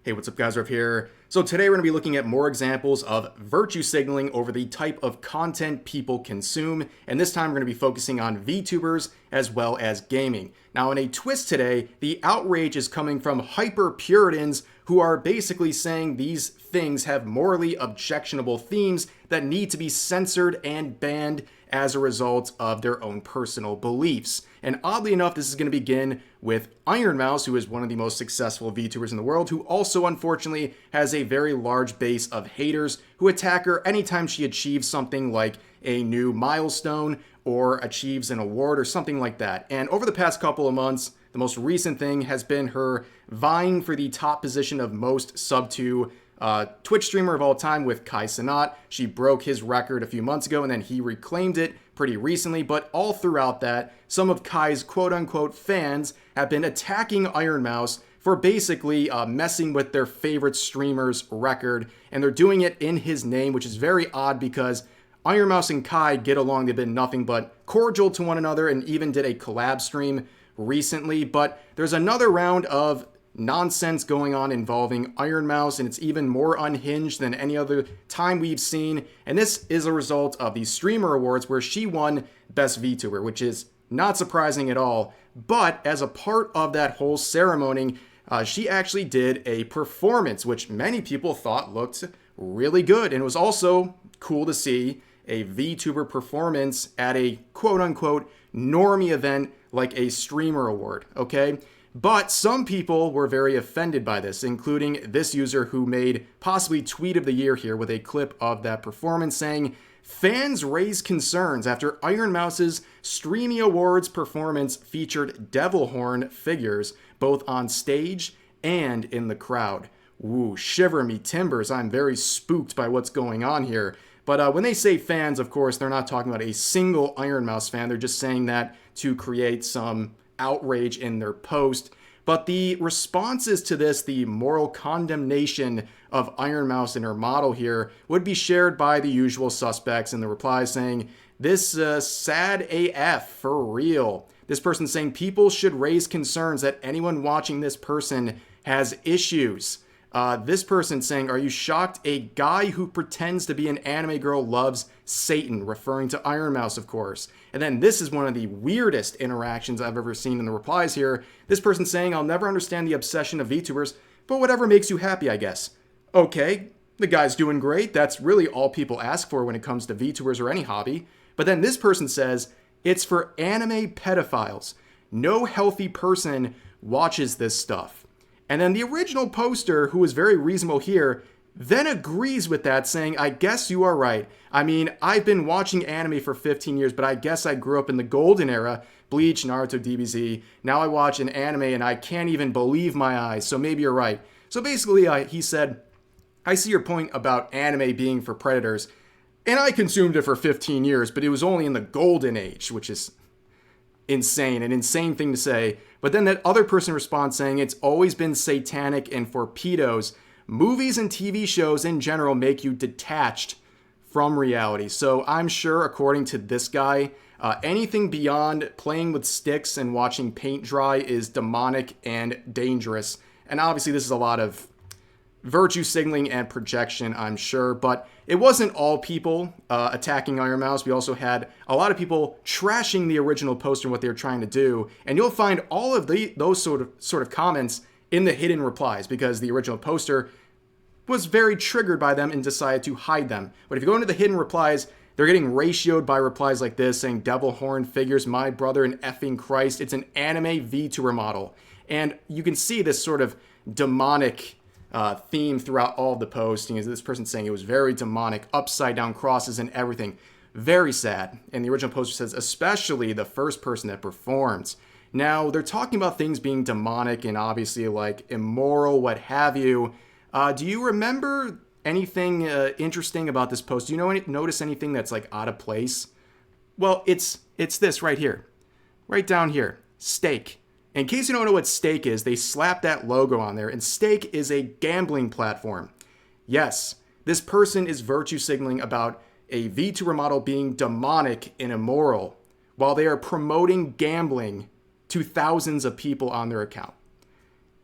Hey, what's up guys, Rev here. So today we're going to be looking at more examples of virtue signaling over the type of content people consume, and this time we're going to be focusing on VTubers as well as gaming. Now in a twist today, the outrage is coming from hyper Puritans who are basically saying these things have morally objectionable themes that need to be censored and banned as a result of their own personal beliefs. And oddly enough, this is going to begin with Ironmouse, who is one of the most successful VTubers in the world, who also unfortunately has a very large base of haters who attack her anytime she achieves something like a new milestone or achieves an award or something like that. And over the past couple of months, the most recent thing has been her vying for the top position of most sub to Twitch streamer of all time with Kai Cenat. She broke his record a few months ago and then he reclaimed it pretty recently, but all throughout that, some of Kai's quote-unquote fans have been attacking Ironmouse for basically messing with their favorite streamer's record, and they're doing it in his name, which is very odd because Ironmouse and Kai get along. They've been nothing but cordial to one another and even did a collab stream recently, but there's another round of nonsense going on involving Ironmouse, and it's even more unhinged than any other time we've seen. And this is a result of the Streamer Awards where she won Best VTuber, which is not surprising at all. But as a part of that whole ceremony, she actually did a performance, which many people thought looked really good. And it was also cool to see a VTuber performance at a quote-unquote normie event like a Streamer Award, okay? But some people were very offended by this, including this user who made possibly tweet of the year here with a clip of that performance saying, "Fans raise concerns after Ironmouse's Streamy Awards performance featured devil horn figures both on stage and in the crowd." Ooh, shiver me timbers. I'm very spooked by what's going on here. But when they say fans, of course, they're not talking about a single Ironmouse fan. They're just saying that to create some outrage in their post. But the responses to this, the moral condemnation of Ironmouse and her model here, would be shared by the usual suspects in the replies saying, "This sad AF for real." This person saying people should raise concerns that anyone watching this person has issues. This person saying, "Are you shocked a guy who pretends to be an anime girl loves Satan?" Referring to Ironmouse, of course. And then this is one of the weirdest interactions I've ever seen in the replies here. This person saying, "I'll never understand the obsession of VTubers, but whatever makes you happy, I guess." Okay, the guy's doing great. That's really all people ask for when it comes to VTubers or any hobby. But then this person says, "It's for anime pedophiles. No healthy person watches this stuff." And then the original poster, who was very reasonable here, then agrees with that, saying, "I guess you are right. I mean, I've been watching anime for 15 years, but I guess I grew up in the golden era. Bleach, Naruto, DBZ. Now I watch an anime and I can't even believe my eyes, so maybe you're right." So basically, he said, "I see your point about anime being for predators, and I consumed it for 15 years, but it was only in the golden age," which is insane, an insane thing to say. But then that other person responds saying, "It's always been satanic and for pedos. Movies and TV shows in general make you detached from reality." So I'm sure, according to this guy, anything beyond playing with sticks and watching paint dry is demonic and dangerous. And obviously this is a lot of virtue signaling and projection, I'm sure, but it wasn't all people attacking Ironmouse. We also had a lot of people trashing the original poster and what they were trying to do, and you'll find all of those sort of comments in the hidden replies because the original poster was very triggered by them and decided to hide them. But if you go into the hidden replies, they're getting ratioed by replies like this saying, "Devil horn figures, my brother in effing Christ. It's an anime VTuber model." And you can see this sort of demonic theme throughout all of the posting. Is this person saying it was very demonic, upside down crosses and everything. Very sad. And the original poster says, "Especially the first person that performs." Now, they're talking about things being demonic and obviously like immoral, what have you. Do you remember anything interesting about this post? Do you notice anything that's like out of place? Well, it's this right here. Right down here. Stake. In case you don't know what Stake is, they slapped that logo on there, and Stake is a gambling platform. Yes, this person is virtue signaling about a VTuber model being demonic and immoral while they are promoting gambling to thousands of people on their account.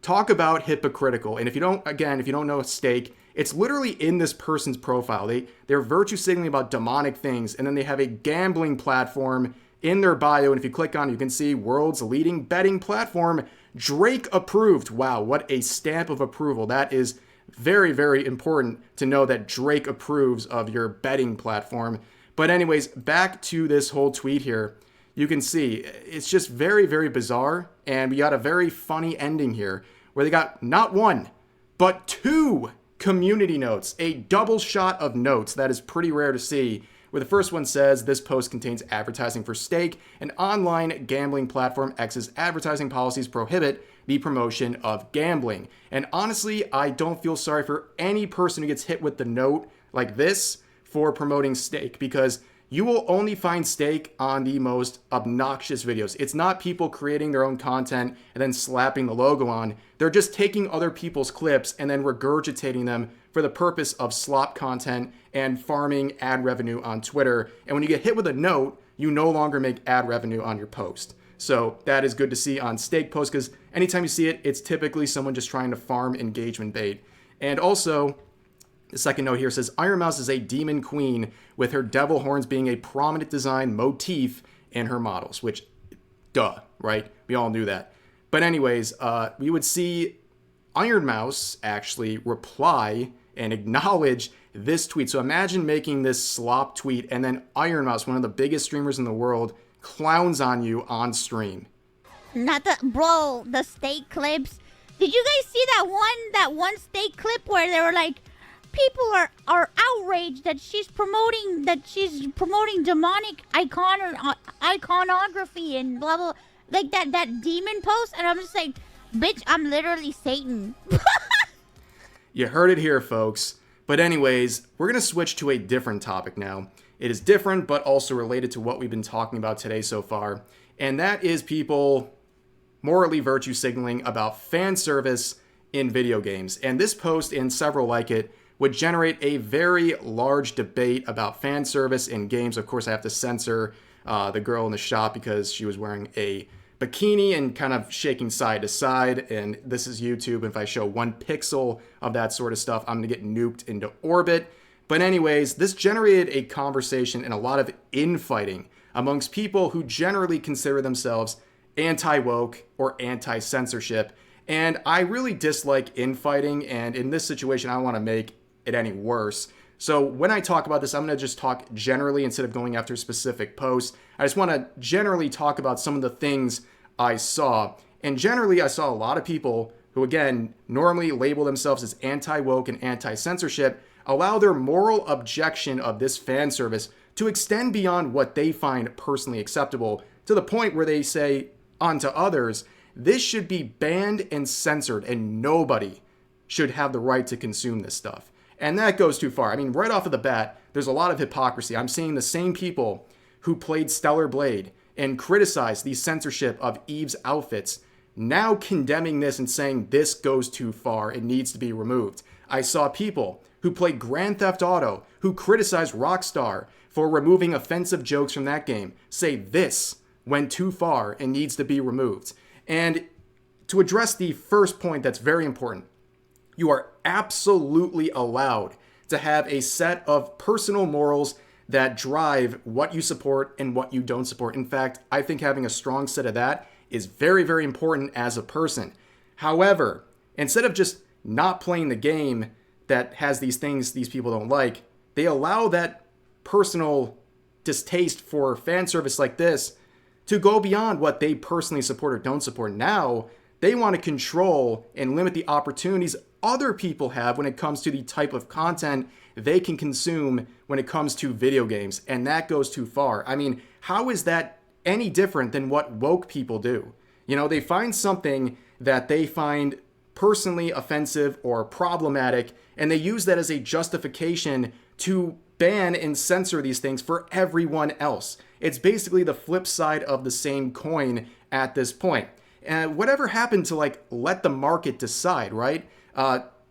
Talk about hypocritical. And if you don't know stake, it's literally in this person's profile. They're virtue signaling about demonic things, and then they have a gambling platform in their bio. And if you click on it, you can see world's leading betting platform, Drake approved. Wow, what a stamp of approval. That is very, very important to know that Drake approves of your betting platform. But anyways, back to this whole tweet here. You can see it's just very, very bizarre. And we got a very funny ending here where they got not one, but two community notes, a double shot of notes. That is pretty rare to see, where the first one says, this post contains advertising for stake. An online gambling platform X's advertising policies prohibit the promotion of gambling. And honestly, I don't feel sorry for any person who gets hit with the note like this for promoting stake, because you will only find stake on the most obnoxious videos. It's not people creating their own content and then slapping the logo on. They're just taking other people's clips and then regurgitating them for the purpose of slop content and farming ad revenue on Twitter. And when you get hit with a note, you no longer make ad revenue on your post. So that is good to see on stake posts, because anytime you see it, it's typically someone just trying to farm engagement bait. And also, the second note here says, Ironmouse is a demon queen with her devil horns being a prominent design motif in her models, which, duh, right? We all knew that. But anyways, we would see Ironmouse actually reply and acknowledge this tweet. So imagine making this slop tweet and then Ironmouse, one of the biggest streamers in the world, clowns on you on stream. Not the, bro, the steak clips. Did you guys see that one steak clip where they were like, people are outraged that she's promoting demonic iconography and blah blah, like that demon post, and I'm just like, bitch, I'm literally Satan. You heard it here, folks. But anyways, we're gonna switch to a different topic now. It is different, but also related to what we've been talking about today so far, and that is people morally virtue signaling about fan service in video games. And this post and several like it would generate a very large debate about fan service in games. Of course, I have to censor the girl in the shop because she was wearing a bikini and kind of shaking side to side. And this is YouTube. If I show 1 pixel of that sort of stuff, I'm going to get nuked into orbit. But anyways, this generated a conversation and a lot of infighting amongst people who generally consider themselves anti-woke or anti-censorship. And I really dislike infighting. And in this situation, I don't want to make it any worse. So when I talk about this, I'm going to just talk generally instead of going after specific posts. I just want to generally talk about some of the things I saw. And generally, I saw a lot of people who, again, normally label themselves as anti-woke and anti-censorship, allow their moral objection of this fan service to extend beyond what they find personally acceptable, to the point where they say onto others, this should be banned and censored, and nobody should have the right to consume this stuff. And that goes too far. I mean, right off of the bat, there's a lot of hypocrisy. I'm seeing the same people who played Stellar Blade and criticized the censorship of Eve's outfits now condemning this and saying this goes too far, it needs to be removed. I saw people who played Grand Theft Auto who criticized Rockstar for removing offensive jokes from that game say this went too far and needs to be removed. And to address the first point that's very important, you are absolutely allowed to have a set of personal morals that drive what you support and what you don't support. In fact, I think having a strong set of that is very, very important as a person. However, instead of just not playing the game that has these things these people don't like, they allow that personal distaste for fan service like this to go beyond what they personally support or don't support. Now, they want to control and limit the opportunities other people have when it comes to the type of content they can consume when it comes to video games. And that goes too far. I mean, how is that any different than what woke people do? You know, they find something that they find personally offensive or problematic, and they use that as a justification to ban and censor these things for everyone else. It's basically the flip side of the same coin at this point. And whatever happened to let the market decide, right?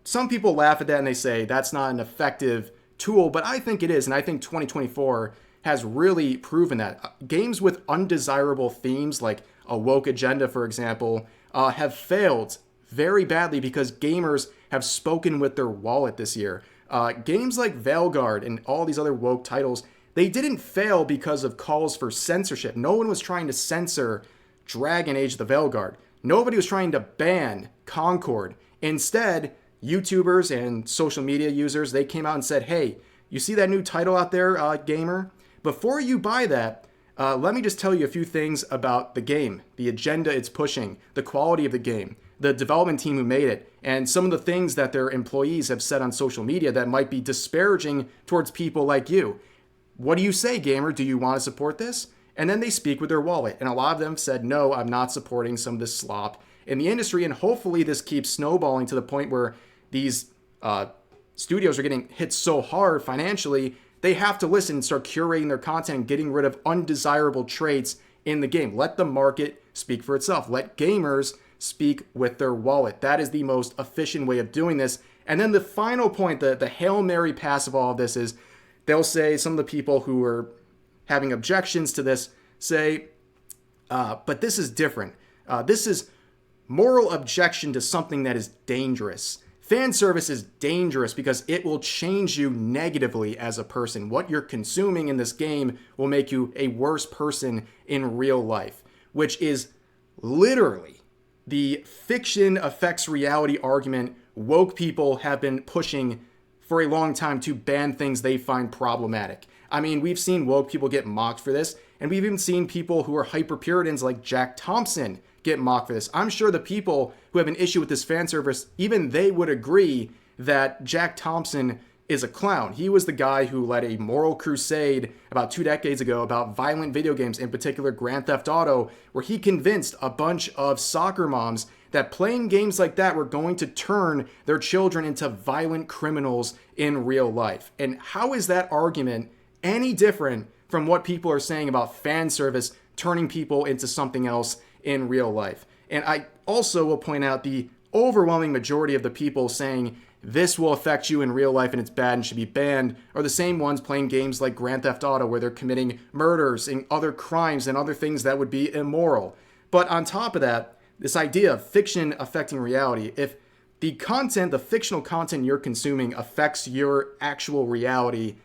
Some people laugh at that and they say that's not an effective tool, but I think it is. And I think 2024 has really proven that. Games with undesirable themes like a woke agenda, for example, have failed very badly because gamers have spoken with their wallet this year. Games like Veilguard and all these other woke titles, they didn't fail because of calls for censorship. No one was trying to censor Dragon Age the Veilguard. Nobody was trying to ban Concord. Instead, YouTubers and social media users, they came out and said, hey, you see that new title out there, gamer? Before you buy that, let me just tell you a few things about the game, the agenda it's pushing, the quality of the game, the development team who made it, and some of the things that their employees have said on social media that might be disparaging towards people like you. What do you say, gamer? Do you want to support this? And then they speak with their wallet. And a lot of them said, no, I'm not supporting some of this slop in the industry. And hopefully this keeps snowballing to the point where these studios are getting hit so hard financially, they have to listen and start curating their content and getting rid of undesirable traits in the game. Let the market speak for itself. Let gamers speak with their wallet. That is the most efficient way of doing this. And then the final point, the Hail Mary pass of all of this is they'll say, some of the people who are having objections to this say, but this is different. This is moral objection to something that is dangerous. Fan service is dangerous because it will change you negatively as a person. What you're consuming in this game will make you a worse person in real life, which is literally the fiction affects reality argument woke people have been pushing for a long time to ban things they find problematic. I mean, we've seen woke people get mocked for this, and we've even seen people who are hyper-Puritans like Jack Thompson get mocked for this. I'm sure the people who have an issue with this fan service, even they would agree that Jack Thompson is a clown. He was the guy who led a moral crusade about 2 decades ago about violent video games, in particular Grand Theft Auto, where he convinced a bunch of soccer moms that playing games like that were going to turn their children into violent criminals in real life. And how is that argument any different from what people are saying about fan service turning people into something else in real life? And I also will point out the overwhelming majority of the people saying this will affect you in real life and it's bad and should be banned are the same ones playing games like Grand Theft Auto where they're committing murders and other crimes and other things that would be immoral. But on top of that, this idea of fiction affecting reality, if the content, the fictional content you're consuming affects your actual reality,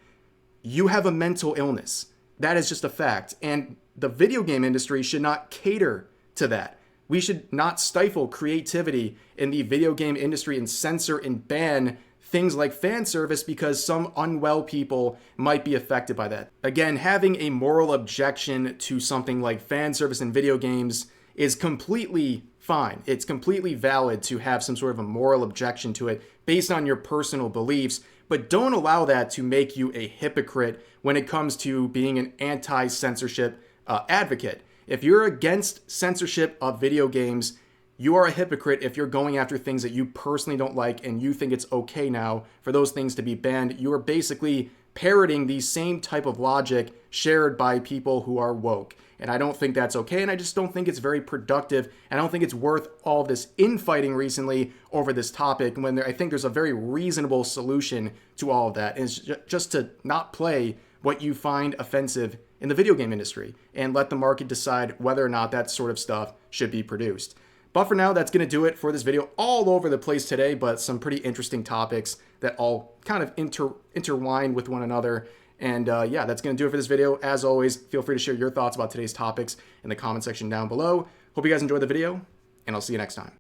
you have a mental illness. That is just a fact. And the video game industry should not cater to that. We should not stifle creativity in the video game industry and censor and ban things like fan service because some unwell people might be affected by that. Again, having a moral objection to something like fan service in video games is completely fine. It's completely valid to have some sort of a moral objection to it based on your personal beliefs, but don't allow that to make you a hypocrite when it comes to being an anti-censorship advocate. If you're against censorship of video games, you are a hypocrite if you're going after things that you personally don't like and you think it's okay now for those things to be banned. You are basically parroting the same type of logic shared by people who are woke. And I don't think that's okay, and I just don't think it's very productive, and I don't think it's worth all this infighting recently over this topic when I think there's a very reasonable solution to all of that, and it's just to not play what you find offensive in the video game industry and let the market decide whether or not that sort of stuff should be produced. But for now, that's going to do it for this video. All over the place today, but some pretty interesting topics that all kind of intertwine with one another. And yeah, that's going to do it for this video. As always, feel free to share your thoughts about today's topics in the comment section down below. Hope you guys enjoyed the video, and I'll see you next time.